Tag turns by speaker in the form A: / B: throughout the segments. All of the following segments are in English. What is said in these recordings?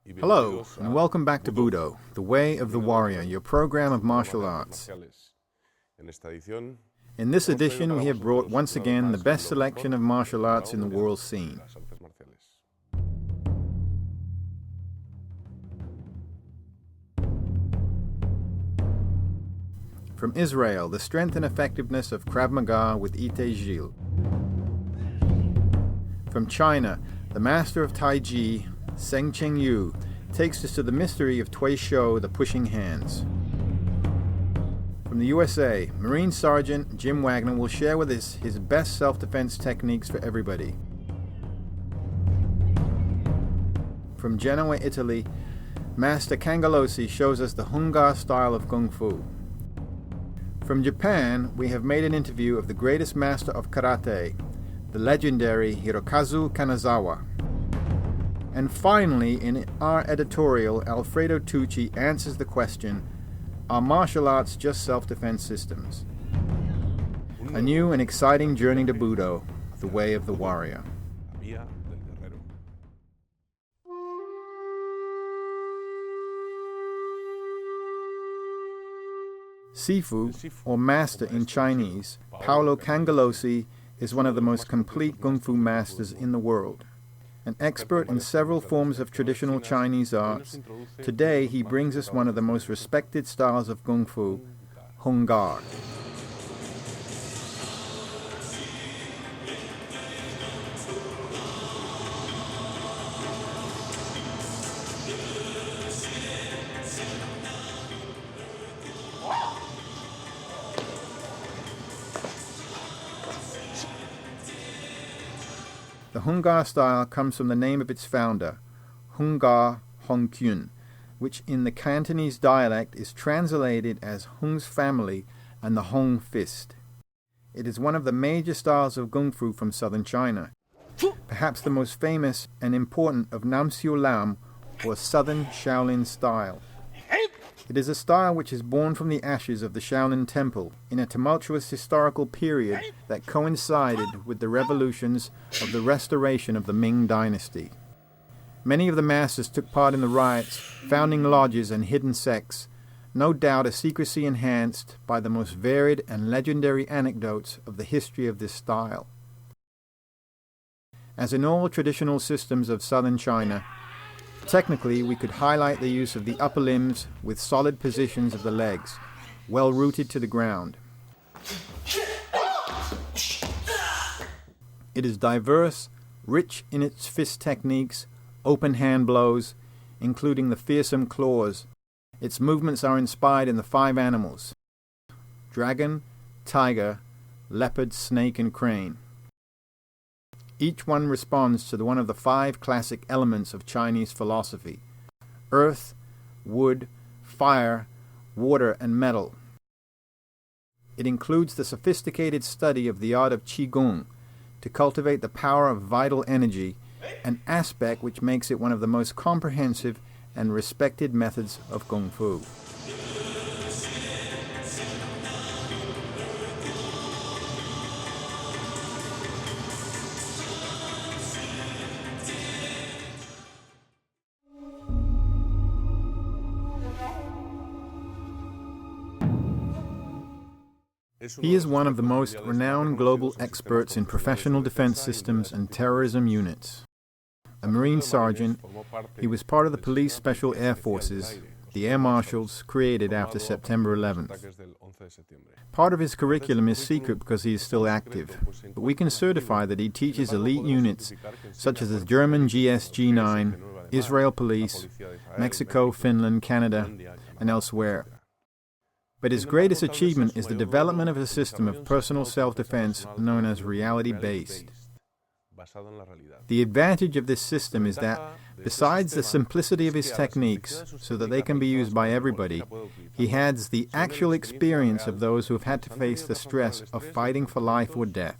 A: Hello, and welcome back to Budo, the Way of the Warrior, your program of martial arts. In this edition, we have brought once again the best selection of martial arts in the world scene. From Israel, the strength and effectiveness of Krav Maga with Ite Gil. From China, the master of Tai Chi, Chen Changyu, takes us to the mystery of Tui Shou, the pushing hands. From the USA, Marine Sergeant Jim Wagner will share with us his best self-defense techniques for everybody. From Genoa, Italy, Master Kangalosi shows us the Hungar style of Kung Fu. From Japan, we have made an interview of the greatest master of karate, the legendary Hirokazu Kanazawa. And finally, in our editorial, Alfredo Tucci answers the question, are martial arts just self-defense systems? A new and exciting journey to Budo, the Way of the Warrior. Sifu, or master in Chinese, Paolo Kangalosi, is one of the most complete Kung Fu masters in the world. An expert in several forms of traditional Chinese arts, today he brings us one of the most respected styles of Kung Fu, Hungar. The Hungar style comes from the name of its founder, Hungar Hongkyun, which in the Cantonese dialect is translated as Hung's family and the Hung fist. It is one of the major styles of Kung Fu from southern China, perhaps the most famous and important of Nam Siu Lam, or southern Shaolin style. It is a style which is born from the ashes of the Shaolin Temple in a tumultuous historical period that coincided with the revolutions of the restoration of the Ming Dynasty. Many of the masters took part in the riots, founding lodges and hidden sects, no doubt a secrecy enhanced by the most varied and legendary anecdotes of the history of this style. As in all traditional systems of southern China, technically, we could highlight the use of the upper limbs with solid positions of the legs, well rooted to the ground. It is diverse, rich in its fist techniques, open hand blows, including the fearsome claws. Its movements are inspired in the 5 animals: dragon, tiger, leopard, snake, and crane. Each one responds to one of the 5 classic elements of Chinese philosophy: earth, wood, fire, water, and metal. It includes the sophisticated study of the art of Qigong to cultivate the power of vital energy, an aspect which makes it one of the most comprehensive and respected methods of Kung Fu. He is one of the most renowned global experts in professional defense systems and terrorism units. A Marine Sergeant, he was part of the Police Special Air Forces, the Air Marshals, created after September 11th. Part of his curriculum is secret because he is still active, but we can certify that he teaches elite units such as the German GSG-9, Israel Police, Mexico, Finland, Canada, and elsewhere. But his greatest achievement is the development of a system of personal self-defense known as reality-based. The advantage of this system is that, besides the simplicity of his techniques, so that they can be used by everybody, he adds the actual experience of those who have had to face the stress of fighting for life or death.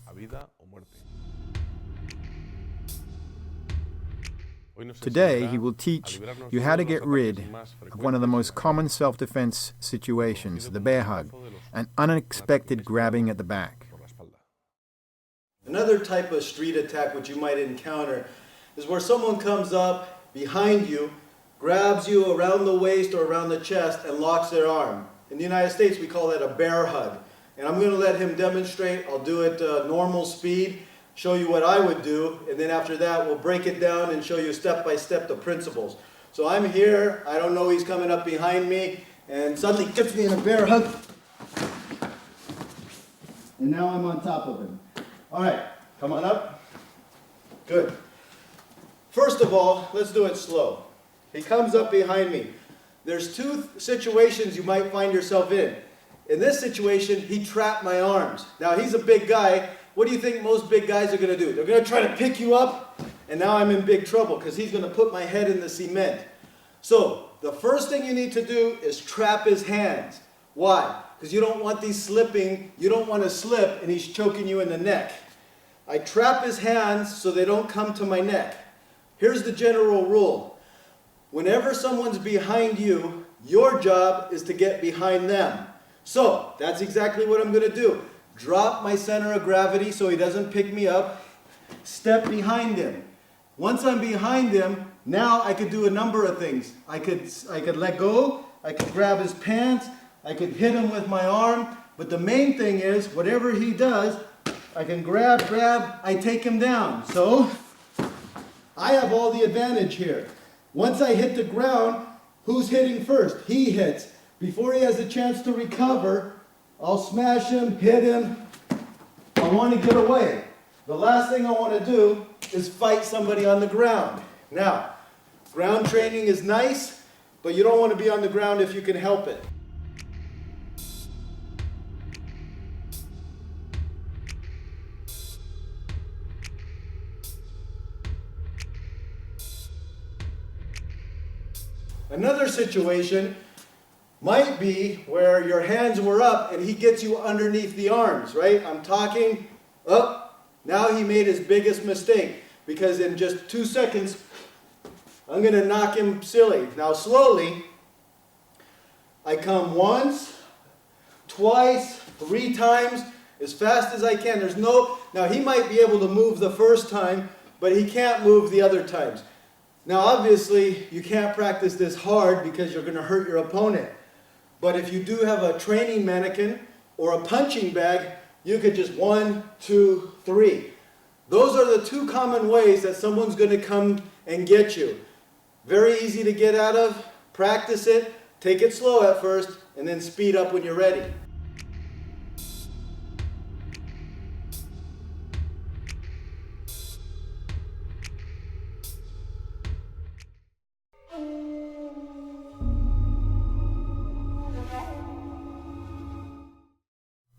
A: Today, he will teach you how to get rid of one of the most common self-defense situations, the bear hug, an unexpected grabbing at the back.
B: Another type of street attack which you might encounter is where someone comes up behind you grabs you around the waist or around the chest and locks their arm. In the United States, we call that a bear hug. And I'm going to let him demonstrate. I'll do it normal speed, show you what I would do, and then after that, we'll break it down and show you step by step the principles. So I'm here, I don't know he's coming up behind me, and suddenly gets me in a bear hug. And now I'm on top of him. All right, come on up. Good. First of all, let's do it slow. He comes up behind me. There's two situations you might find yourself in. In this situation, he trapped my arms. Now, he's a big guy. What do you think most big guys are going to do? They're going to try to pick you up, and now I'm in big trouble because he's going to put my head in the cement. So, the first thing you need to do is trap his hands. Why? Because you don't want these slipping. You don't want to slip, and he's choking you in the neck. I trap his hands so they don't come to my neck. Here's the general rule. Whenever someone's behind you, your job is to get behind them. So, that's exactly what I'm going to do. Drop my center of gravity so he doesn't pick me up. Step behind him. Once I'm behind him, now I could do a number of things. I could let go, I could grab his pants, I could hit him with my arm, but the main thing is, whatever he does, I can grab, I take him down. So, I have all the advantage here. Once I hit the ground, who's hitting first? He hits. Before he has a chance to recover, I'll smash him, hit him. I want to get away. The last thing I want to do is fight somebody on the ground. Now, ground training is nice, but you don't want to be on the ground if you can help it. Another situation might be where your hands were up and he gets you underneath the arms, right? I'm talking up. Now he made his biggest mistake because in just 2 seconds, I'm going to knock him silly. Now slowly, I come once, twice, 3 times, as fast as I can. Now he might be able to move the first time, but he can't move the other times. Now obviously, you can't practice this hard because you're going to hurt your opponent. But if you do have a training mannequin or a punching bag, you could just 1, 2, 3. Those are the 2 common ways that someone's going to come and get you. Very easy to get out of. Practice it. Take it slow at first, and then speed up when you're ready.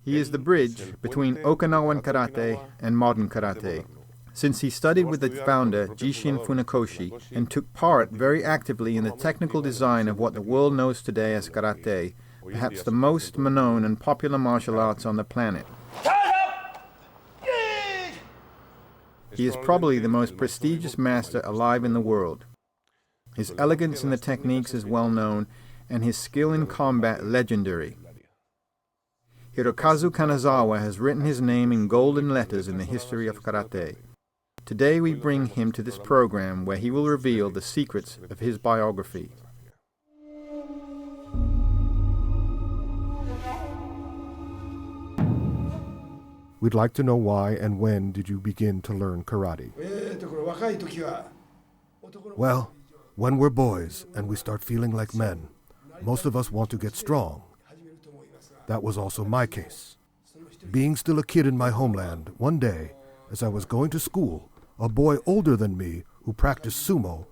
A: He is the bridge between Okinawan karate and modern karate. Since he studied with the founder Jishin Funakoshi and took part very actively in the technical design of what the world knows today as karate, perhaps the most known and popular martial arts on the planet. He is probably the most prestigious master alive in the world. His elegance in the techniques is well known, and his skill in combat legendary. Hirokazu Kanazawa has written his name in golden letters in the history of karate. Today we bring him to this program where he will reveal the secrets of his biography.
C: We'd like to know why and when did you begin to learn karate? Well, when we're boys and we start feeling like men, most of us want to get strong. That was also my case. Being still a kid in my homeland, one day, as I was going to school, a boy older than me who practiced sumo,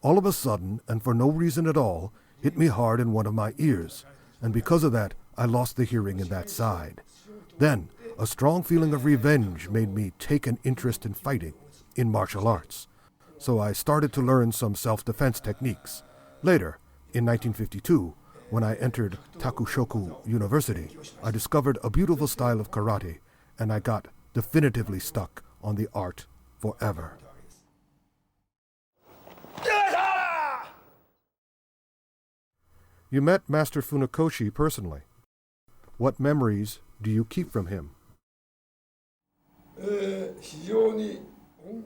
C: all of a sudden, and for no reason at all, hit me hard in one of my ears, and because of that, I lost the hearing in that side. Then, a strong feeling of revenge made me take an interest in fighting, in martial arts. So I started to learn some self-defense techniques. Later, in 1952, when I entered Takushoku University, I discovered a beautiful style of karate, and I got definitively stuck on the art forever. You met Master Funakoshi personally. What memories do you keep from him?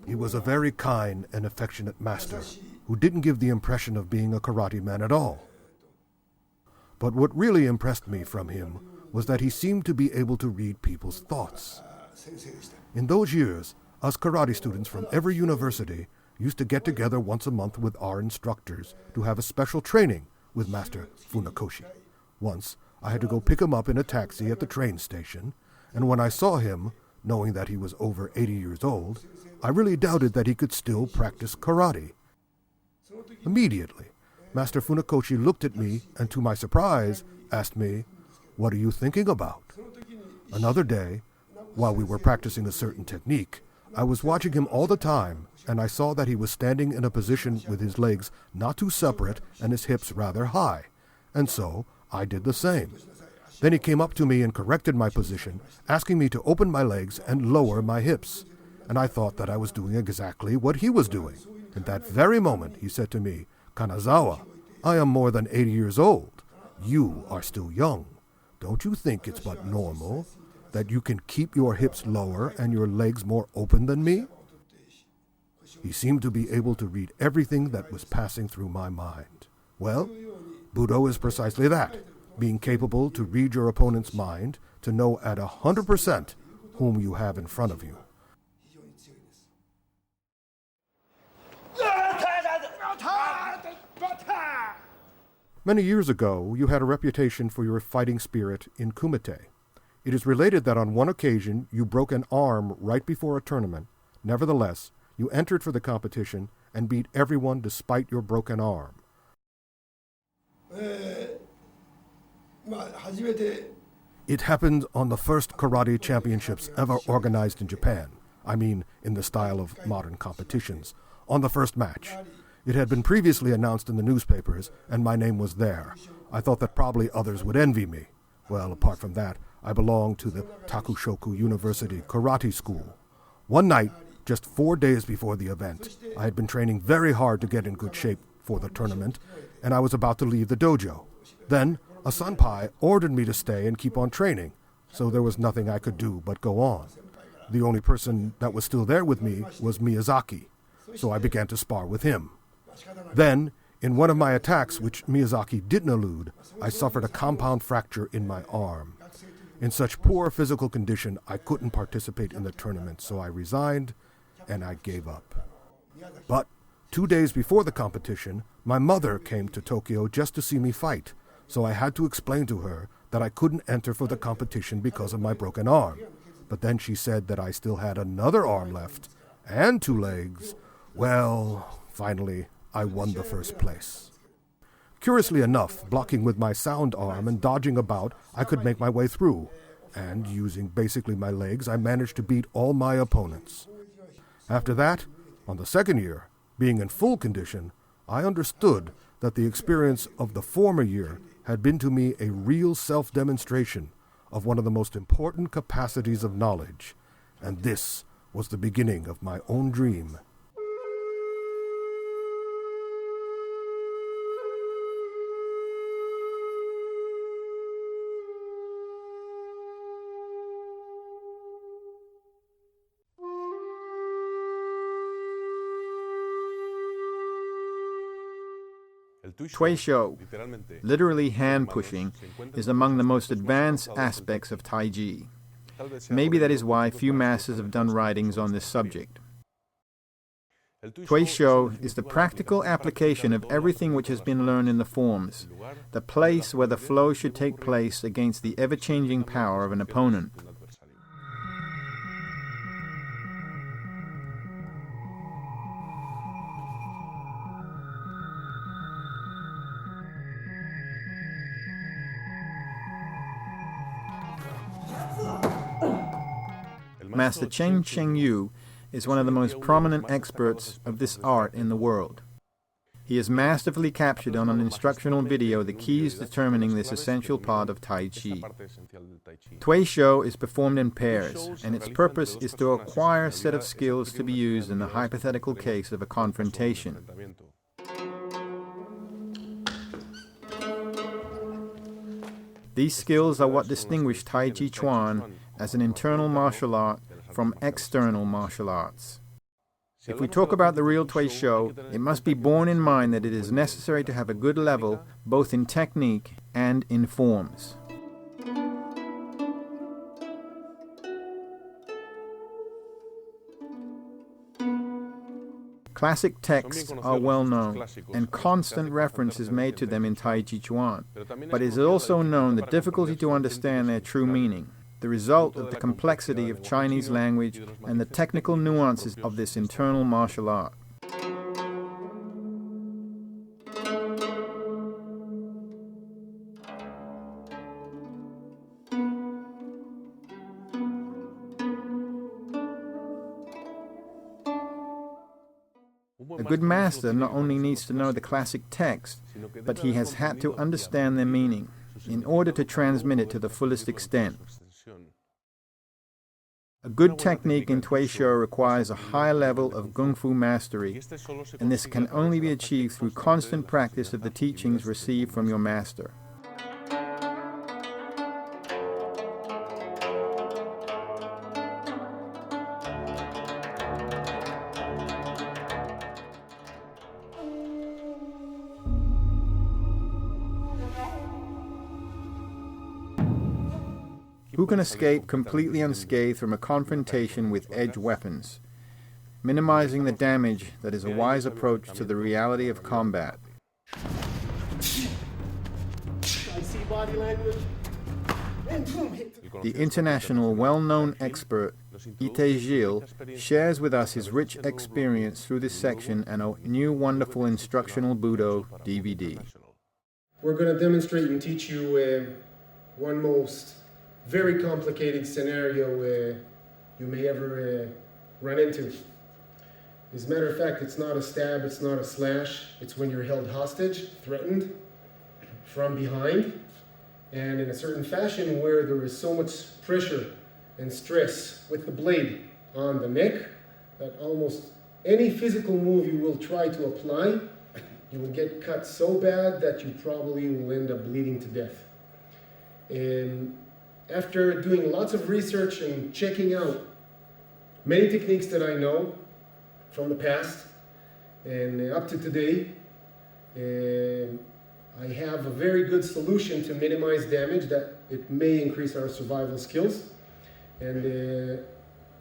C: He was a very kind and affectionate master. who didn't give the impression of being a karate man at all. But what really impressed me from him was that he seemed to be able to read people's thoughts. In those years, us karate students from every university used to get together once a month with our instructors to have a special training with Master Funakoshi. Once, I had to go pick him up in a taxi at the train station, and when I saw him, knowing that he was over 80 years old, I really doubted that he could still practice karate. Immediately, Master Funakoshi looked at me and, to my surprise, asked me, "What are you thinking about?" Another day, while we were practicing a certain technique, I was watching him all the time, and I saw that he was standing in a position with his legs not too separate and his hips rather high, and so I did the same. Then he came up to me and corrected my position, asking me to open my legs and lower my hips, and I thought that I was doing exactly what he was doing. In that very moment, he said to me, "Kanazawa, I am more than 80 years old. You are still young. Don't you think it's but normal that you can keep your hips lower and your legs more open than me?" He seemed to be able to read everything that was passing through my mind. Well, Budo is precisely that, being capable to read your opponent's mind, to know at 100% whom you have in front of you. Many years ago, you had a reputation for your fighting spirit in kumite. It is related that on one occasion you broke an arm right before a tournament. Nevertheless, you entered for the competition and beat everyone despite your broken arm. It happened on the first karate championships ever organized in Japan. I mean, in the style of modern competitions. On the first match. It had been previously announced in the newspapers, and my name was there. I thought that probably others would envy me. Well, apart from that, I belonged to the Takushoku University Karate School. One night, just 4 days before the event, I had been training very hard to get in good shape for the tournament, and I was about to leave the dojo. Then, a senpai ordered me to stay and keep on training, so there was nothing I could do but go on. The only person that was still there with me was Miyazaki, so I began to spar with him. Then, in one of my attacks, which Miyazaki didn't elude, I suffered a compound fracture in my arm. In such poor physical condition, I couldn't participate in the tournament, so I resigned and I gave up. But 2 days before the competition, my mother came to Tokyo just to see me fight, so I had to explain to her that I couldn't enter for the competition because of my broken arm. But then she said that I still had another arm left, and 2 legs. Well, finally, I won the first place. Curiously enough, blocking with my sound arm and dodging about, I could make my way through. And using basically my legs, I managed to beat all my opponents. After that, on the second year, being in full condition, I understood that the experience of the former year had been to me a real self-demonstration of one of the most important capacities of knowledge. And this was the beginning of my own dream.
A: Tuisho, literally hand-pushing, is among the most advanced aspects of Taiji. Maybe that is why few masters have done writings on this subject. Tuisho is the practical application of everything which has been learned in the forms, the place where the flow should take place against the ever-changing power of an opponent. Master Chen Changyu is one of the most prominent experts of this art in the world. He has masterfully captured on an instructional video the keys determining this essential part of Tai Chi. Tuisho is performed in pairs, and its purpose is to acquire a set of skills to be used in the hypothetical case of a confrontation. These skills are what distinguish Tai Chi Chuan as an internal martial art from external martial arts. If we talk about the real Tui Shou, it must be borne in mind that it is necessary to have a good level both in technique and in forms. Classic texts are well known, and constant reference is made to them in Tai Chi Chuan, but it is also known the difficulty to understand their true meaning, the result of the complexity of Chinese language and the technical nuances of this internal martial art. A good master not only needs to know the classic text, but he has had to understand their meaning in order to transmit it to the fullest extent. A good technique in Tui Shou requires a high level of Kung Fu mastery, and this can only be achieved through constant practice of the teachings received from your master. Who can escape completely unscathed from a confrontation with edge weapons, minimizing the damage that is a wise approach to the reality of combat?
B: I see body language.
A: The international well-known expert, Ite Gilles, shares with us his rich experience through this section and a new wonderful instructional Budo DVD.
D: We're going to demonstrate and teach you one most very complicated scenario you may ever run into. As a matter of fact, it's not a stab, it's not a slash, it's when you're held hostage, threatened from behind, and in a certain fashion where there is so much pressure and stress with the blade on the neck that almost any physical move you will try to apply, you will get cut so bad that you probably will end up bleeding to death. And after doing lots of research and checking out many techniques that I know from the past and up to today, I have a very good solution to minimize damage that it may increase our survival skills. And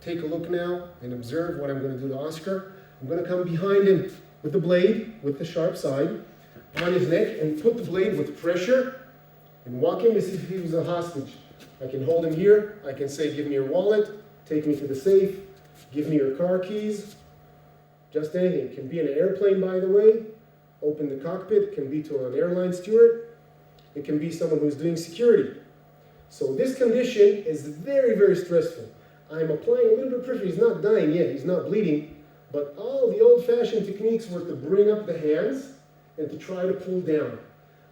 D: take a look now and observe what I'm going to do to Oscar. I'm going to come behind him with the blade, with the sharp side, on his neck, and put the blade with pressure and walk him as if he was a hostage. I can hold him here, I can say, give me your wallet, take me to the safe, give me your car keys, just anything. It can be in an airplane, by the way, open the cockpit, it can be to an airline steward, it can be someone who's doing security. So this condition is very, very stressful. I'm applying a little bit of pressure, he's not dying yet, he's not bleeding, but all the old-fashioned techniques were to bring up the hands and to try to pull down.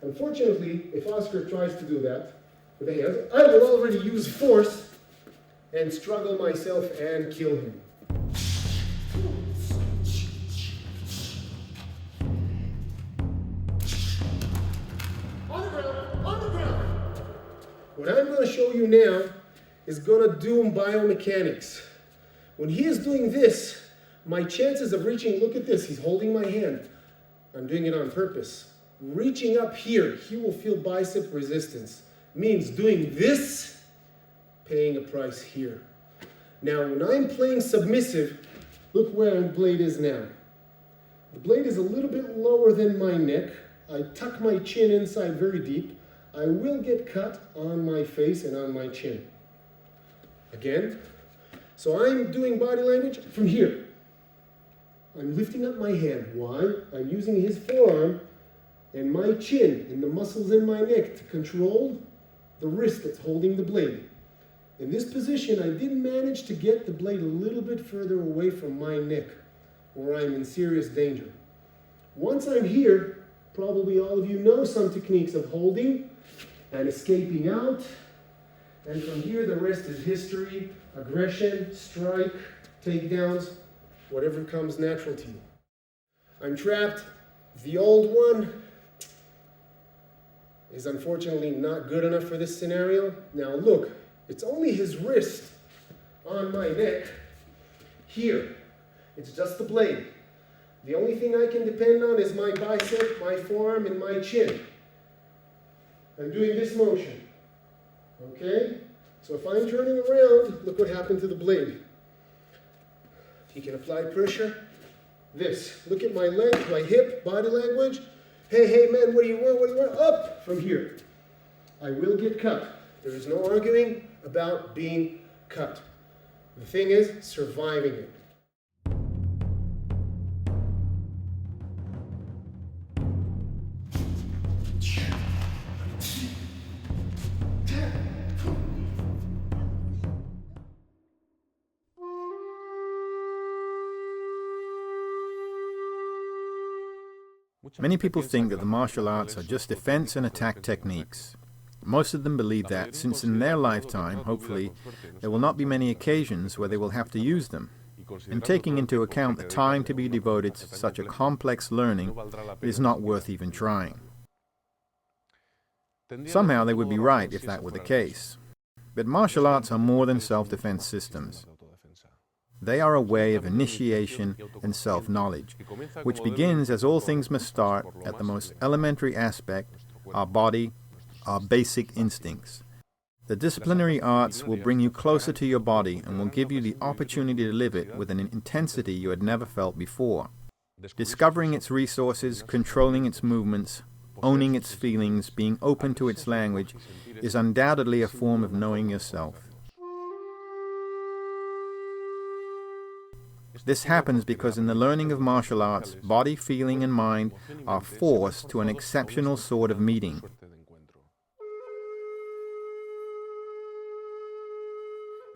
D: Unfortunately, if Oscar tries to do that, with the hands, I will already use force and struggle myself and kill him. On the ground, on the ground. What I'm going to show you now is going to do biomechanics. When he is doing this, my chances of reaching, look at this, he's holding my hand. I'm doing it on purpose. Reaching up here, he will feel bicep resistance. Means doing this, paying a price here. Now, when I'm playing submissive, look where the blade is now. The blade is a little bit lower than my neck. I tuck my chin inside very deep. I will get cut on my face and on my chin. Again. So I'm doing body language from here. I'm lifting up my hand. Why? I'm using his forearm and my chin and the muscles in my neck to control the wrist that's holding the blade. In this position, I did manage to get the blade a little bit further away from my neck, where I'm in serious danger. Once I'm here, probably all of you know some techniques of holding and escaping out. And from here, the rest is history, aggression, strike, takedowns, whatever comes natural to you. I'm trapped. The old one is unfortunately not good enough for this scenario. Now look, it's only his wrist on my neck here. It's just the blade. The only thing I can depend on is my bicep, my forearm, and my chin. I'm doing this motion. Okay? So if I'm turning around, look what happened to the blade. He can apply pressure. This. Look at my leg, my hip, body language. Hey, man, what do you want? What do you want? Up from here. I will get cut. There is no arguing about being cut. The thing is surviving it.
A: Many people think that the martial arts are just defense and attack techniques. Most of them believe that, since in their lifetime, hopefully, there will not be many occasions where they will have to use them. And taking into account the time to be devoted to such a complex learning, it is not worth even trying. Somehow they would be right if that were the case. But martial arts are more than self-defense systems. They are a way of initiation and self-knowledge, which begins, as all things must start, at the most elementary aspect, our body, our basic instincts. The disciplinary arts will bring you closer to your body and will give you the opportunity to live it with an intensity you had never felt before. Discovering its resources, controlling its movements, owning its feelings, being open to its language, is undoubtedly a form of knowing yourself. This happens because in the learning of martial arts, body, feeling, and mind are forced to an exceptional sort of meeting.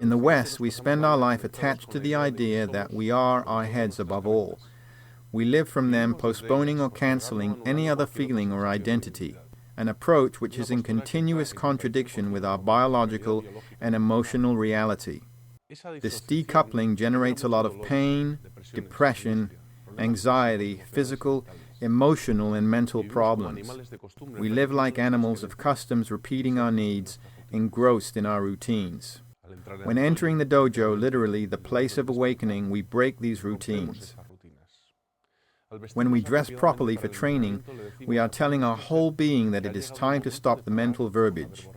A: In the West, we spend our life attached to the idea that we are our heads above all. We live from them, postponing or cancelling any other feeling or identity, an approach which is in continuous contradiction with our biological and emotional reality. This decoupling generates a lot of pain, depression, anxiety, physical, emotional, and mental problems. We live like animals of customs, repeating our needs, engrossed in our routines. When entering the dojo, literally the place of awakening, we break these routines. When we dress properly for training, we are telling our whole being that it is time to stop the mental verbiage.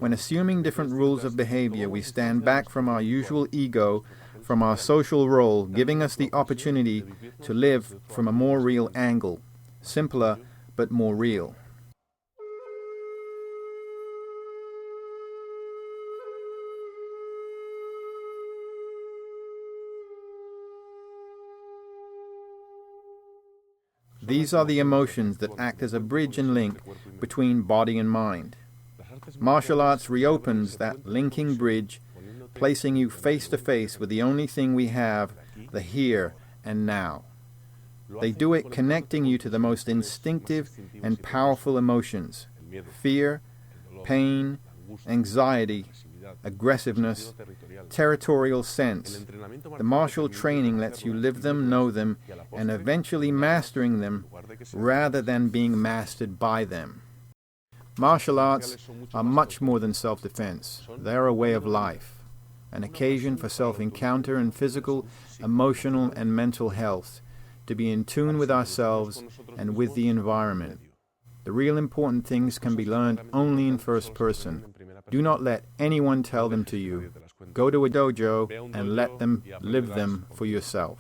A: When assuming different rules of behavior, we stand back from our usual ego, from our social role, giving us the opportunity to live from a more real angle, simpler but more real. These are the emotions that act as a bridge and link between body and mind. Martial arts reopens that linking bridge, placing you face to face with the only thing we have, the here and now. They do it connecting you to the most instinctive and powerful emotions: fear, pain, anxiety, aggressiveness, territorial sense. The martial training lets you live them, know them, and eventually mastering them rather than being mastered by them. Martial arts are much more than self-defense. They are a way of life, an occasion for self-encounter and physical, emotional, and mental health, to be in tune with ourselves and with the environment. The real important things can be learned only in first person. Do not let anyone tell them to you. Go to a dojo and let them live them for yourself.